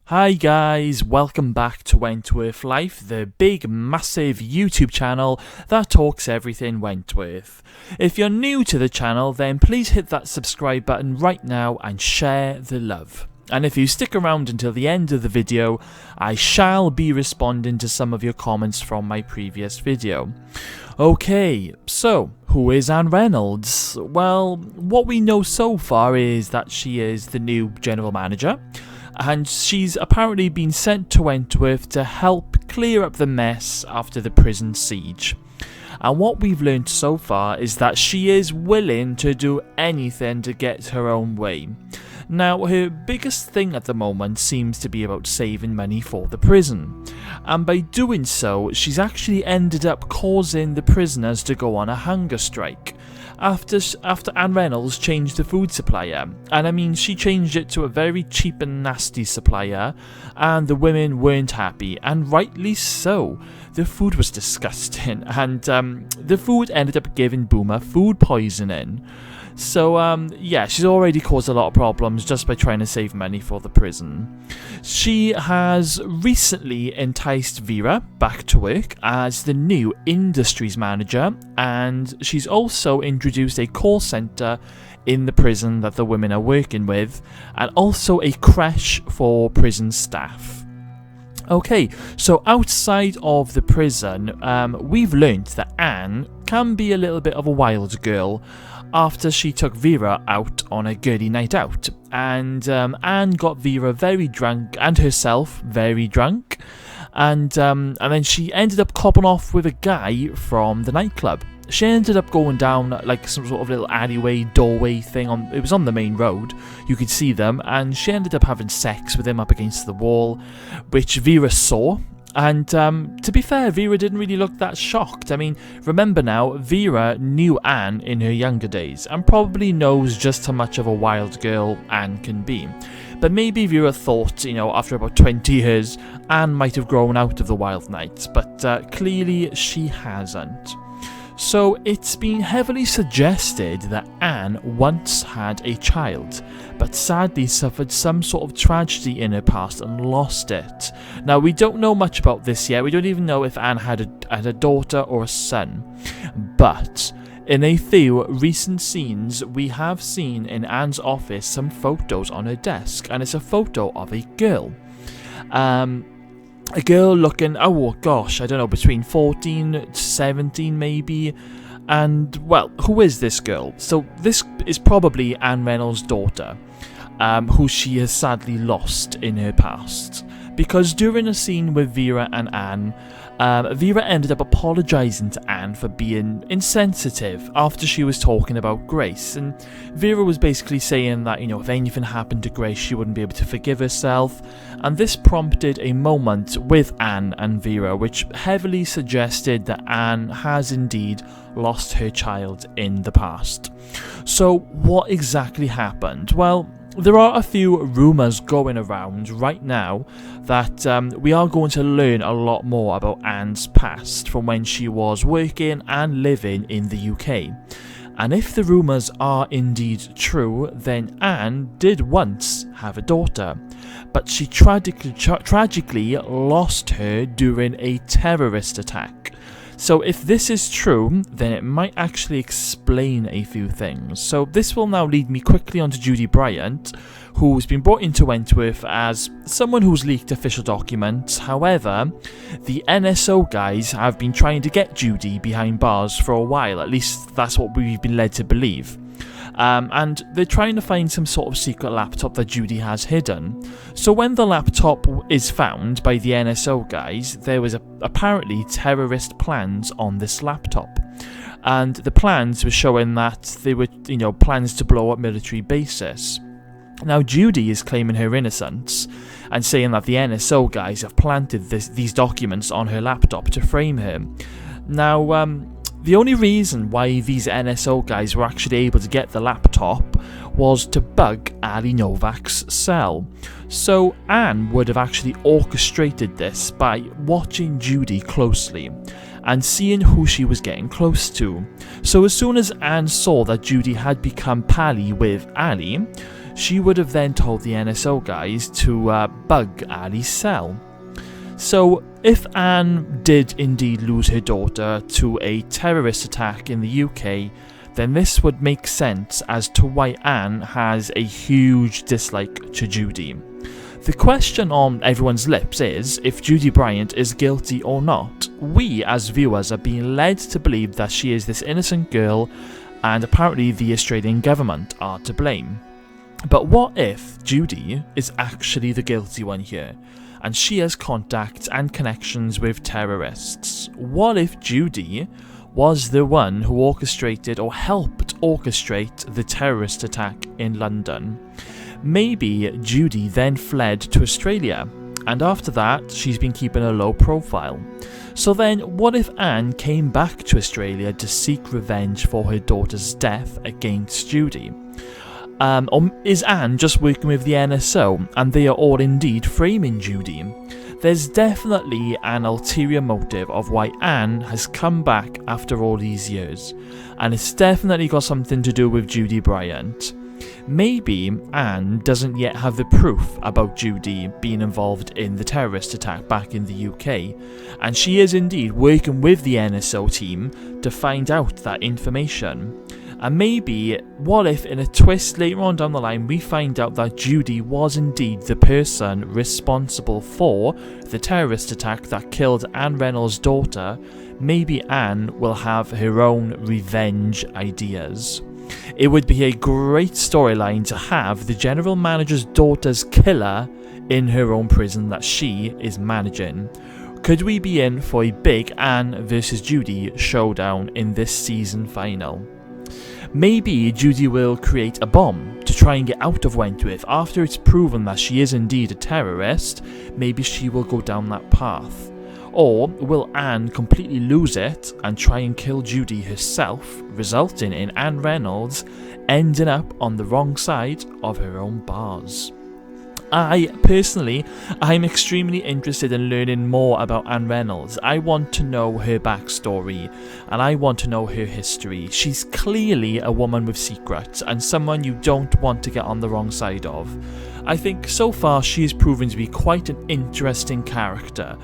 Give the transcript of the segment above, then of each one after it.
Hi guys, welcome back to Wentworth Life, the big massive YouTube channel that talks everything Wentworth. If you're new to the channel, then please hit that subscribe button right now and share the love. And if you stick around until the end of the video, I shall be responding to some of your comments from my previous video. Okay, so who is Anne Reynolds? Well, what we know so far is that she is the new general manager, and she's apparently been sent to Wentworth to help clear up the mess after the prison siege. And what we've learned so far is that she is willing to do anything to get her own way. Now, her biggest thing at the moment seems to be about saving money for the prison, and by doing so, she's actually ended up causing the prisoners to go on a hunger strike. After Anne Reynolds changed the food supplier, and I mean she changed it to a very cheap and nasty supplier, and the women weren't happy, and rightly so. The food was disgusting, and the food ended up giving Boomer food poisoning. So, yeah, she's already caused a lot of problems just by trying to save money for the prison. She has recently enticed Vera back to work as the new industries manager, and she's also introduced a call centre in the prison that the women are working with, and also a creche for prison staff. Okay, so outside of the prison, we've learnt that Anne can be a little bit of a wild girl after she took Vera out on a girly night out, and Anne got Vera very drunk and herself very drunk, and then she ended up copping off with a guy from the nightclub. She ended up going down like some sort of little alleyway, doorway thing. It was on the main road. You could see them, and she ended up having sex with him up against the wall, which Vera saw. And to be fair, Vera didn't really look that shocked. I mean, remember now, Vera knew Anne in her younger days and probably knows just how much of a wild girl Anne can be. But maybe Vera thought, after about 20 years, Anne might have grown out of the wild nights, but clearly she hasn't. So it's been heavily suggested that Anne once had a child, but sadly suffered some sort of tragedy in her past and lost it. Now, we don't know much about this yet. We don't even know if Anne had a daughter or a son. But in a few recent scenes, we have seen in Anne's office some photos on her desk, and it's a photo of a girl. A girl looking, oh gosh, I don't know, between 14 to 17 maybe. And, well, who is this girl? So this is probably Anne Reynolds' daughter, who she has sadly lost in her past. Because during a scene with Vera and Anne, Vera ended up apologising to Anne for being insensitive after she was talking about Grace, and Vera was basically saying that, if anything happened to Grace, she wouldn't be able to forgive herself, and this prompted a moment with Anne and Vera, which heavily suggested that Anne has indeed lost her child in the past. So what exactly happened? Well, there are a few rumours going around right now that we are going to learn a lot more about Anne's past from when she was working and living in the UK. And if the rumours are indeed true, then Anne did once have a daughter, but she tragically lost her during a terrorist attack. So if this is true, then it might actually explain a few things. So this will now lead me quickly onto Judy Bryant, who's been brought into Wentworth as someone who's leaked official documents. However, the NSO guys have been trying to get Judy behind bars for a while, at least that's what we've been led to believe. And they're trying to find some sort of secret laptop that Judy has hidden. So when the laptop is found by the NSO guys, there was apparently terrorist plans on this laptop. And the plans were showing that they were, plans to blow up military bases. Now Judy is claiming her innocence and saying that the NSO guys have planted these documents on her laptop to frame her. Now, the only reason why these NSO guys were actually able to get the laptop was to bug Ali Novak's cell. So Anne would have actually orchestrated this by watching Judy closely and seeing who she was getting close to. So as soon as Anne saw that Judy had become pally with Ali, she would have then told the NSO guys to bug Ali's cell. So if Anne did indeed lose her daughter to a terrorist attack in the UK, then this would make sense as to why Anne has a huge dislike to Judy. The question on everyone's lips is if Judy Bryant is guilty or not. We as viewers are being led to believe that she is this innocent girl, and apparently the Australian government are to blame. But what if Judy is actually the guilty one here, and she has contacts and connections with terrorists? What if Judy was the one who orchestrated or helped orchestrate the terrorist attack in London? Maybe Judy then fled to Australia, and after that she's been keeping a low profile. So then what if Anne came back to Australia to seek revenge for her daughter's death against Judy? Or is Anne just working with the NSO and they are all indeed framing Judy? There's definitely an ulterior motive of why Anne has come back after all these years, and it's definitely got something to do with Judy Bryant. Maybe Anne doesn't yet have the proof about Judy being involved in the terrorist attack back in the UK, and she is indeed working with the NSO team to find out that information. And maybe, what if in a twist later on down the line we find out that Judy was indeed the person responsible for the terrorist attack that killed Anne Reynolds' daughter? Maybe Anne will have her own revenge ideas. It would be a great storyline to have the general manager's daughter's killer in her own prison that she is managing. Could we be in for a big Anne versus Judy showdown in this season final? Maybe Judy will create a bomb to try and get out of Wentworth after it's proven that she is indeed a terrorist. Maybe she will go down that path. Or will Anne completely lose it and try and kill Judy herself, resulting in Anne Reynolds ending up on the wrong side of her own bars? I'm extremely interested in learning more about Anne Reynolds. I want to know her backstory and I want to know her history. She's clearly a woman with secrets and someone you don't want to get on the wrong side of. I think so far she has proven to be quite an interesting character,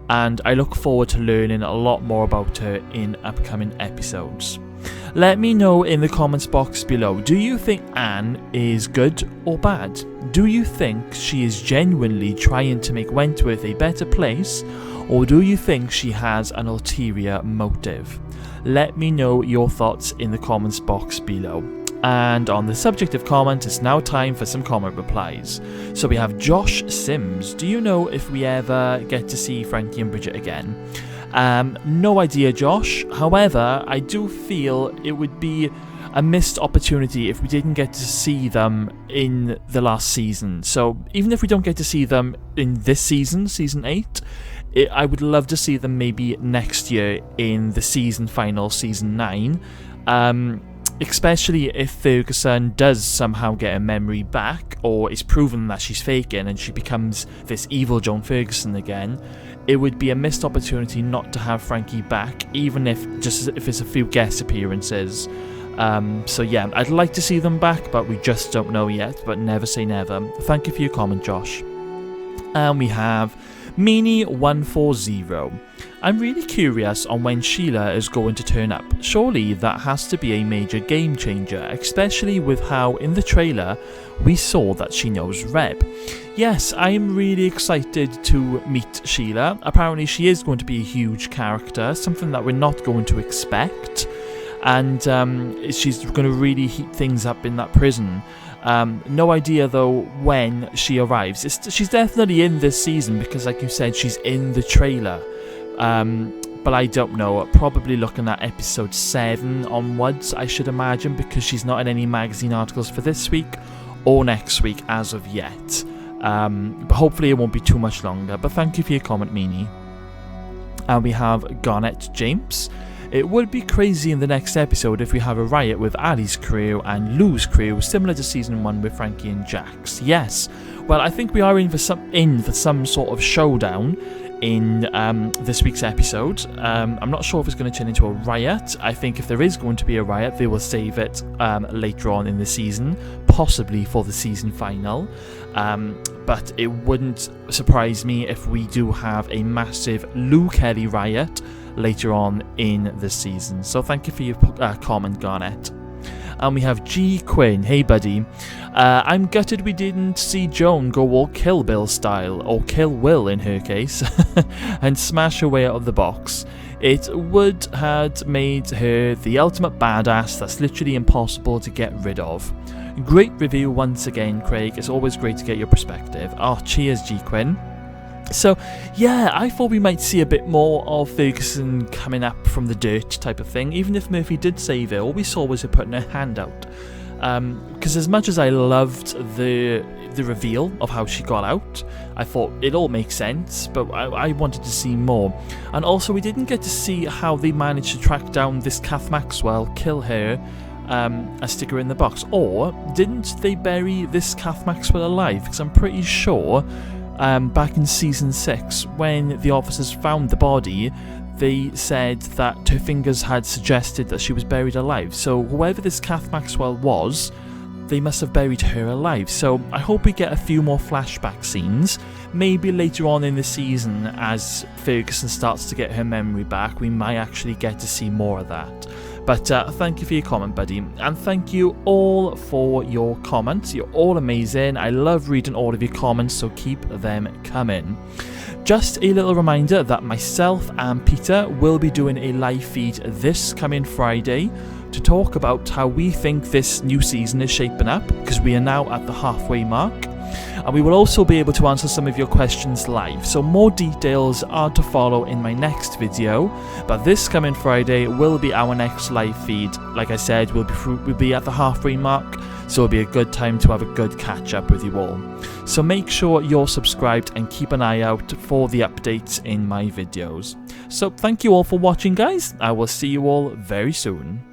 and I look forward to learning a lot more about her in upcoming episodes. Let me know in the comments box below, do you think Anne is good or bad? Do you think she is genuinely trying to make Wentworth a better place, or do you think she has an ulterior motive? Let me know your thoughts in the comments box below. And on the subject of comment, it's now time for some comment replies. So we have Josh Sims. Do you know if we ever get to see Frankie and Bridget again? No idea, Josh. However, I do feel it would be a missed opportunity if we didn't get to see them in the last season. So even if we don't get to see them in this season, season 8, I would love to see them maybe next year in the season final, season 9. Especially if Ferguson does somehow get her memory back, or it's proven that she's faking and she becomes this evil Joan Ferguson again. It would be a missed opportunity not to have Frankie back, even if it's a few guest appearances. So yeah, I'd like to see them back, but we just don't know yet, but never say never. Thank you for your comment, Josh. And we have Meanie140. I'm really curious on when Sheila is going to turn up. Surely that has to be a major game changer, especially with how in the trailer we saw that she knows Reb. Yes, I am really excited to meet Sheila. Apparently she is going to be a huge character, something that we're not going to expect. And she's going to really heat things up in that prison. No idea though when she arrives. She's definitely in this season because, like you said, she's in the trailer. But I don't know, probably looking at episode 7 onwards, I should imagine, because she's not in any magazine articles for this week or next week as of yet. But hopefully it won't be too much longer. But thank you for your comment, Meanie. And we have Garnet James. It would be crazy in the next episode if we have a riot with Ali's crew and Lou's crew, similar to season 1 with Frankie and Jax. Yes, well, I think we are in for some sort of showdown in this week's episode. I'm not sure if it's going to turn into a riot. I think if there is going to be a riot, they will save it later on in the season, possibly for the season final. But it wouldn't surprise me if we do have a massive Lou Kelly riot later on in the season. So thank you for your comment, Garnet. And we have G. Quinn. Hey buddy, I'm gutted we didn't see Joan go all Kill Bill style, or Kill Will in her case, and smash her way out of the box. It would have made her the ultimate badass that's literally impossible to get rid of. Great review once again, Craig. It's always great to get your perspective. Oh, cheers, G. Quinn. So, yeah, I thought we might see a bit more of Ferguson coming up from the dirt type of thing. Even if Murphy did save her, all we saw was her putting her hand out. Because as much as I loved the reveal of how she got out, I thought it all makes sense, but I wanted to see more. And also, we didn't get to see how they managed to track down this Kath Maxwell, kill her, and stick her in the box. Or didn't they bury this Kath Maxwell alive? Because I'm pretty sure back in season 6, when the officers found the body, they said that her fingers had suggested that she was buried alive. So whoever this Kath Maxwell was, they must have buried her alive. So I hope we get a few more flashback scenes. Maybe later on in the season, as Ferguson starts to get her memory back, we might actually get to see more of that. But thank you for your comment, buddy. And thank you all for your comments. You're all amazing. I love reading all of your comments, so keep them coming. Just a little reminder that myself and Peter will be doing a live feed this coming Friday to talk about how we think this new season is shaping up, because we are now at the halfway mark. And we will also be able to answer some of your questions live, so more details are to follow in my next video. But this coming Friday will be our next live feed. Like I said, we'll be at the halfway mark, so it'll be a good time to have a good catch up with you all. So make sure you're subscribed and keep an eye out for the updates in my videos. So thank you all for watching, guys. I will see you all very soon.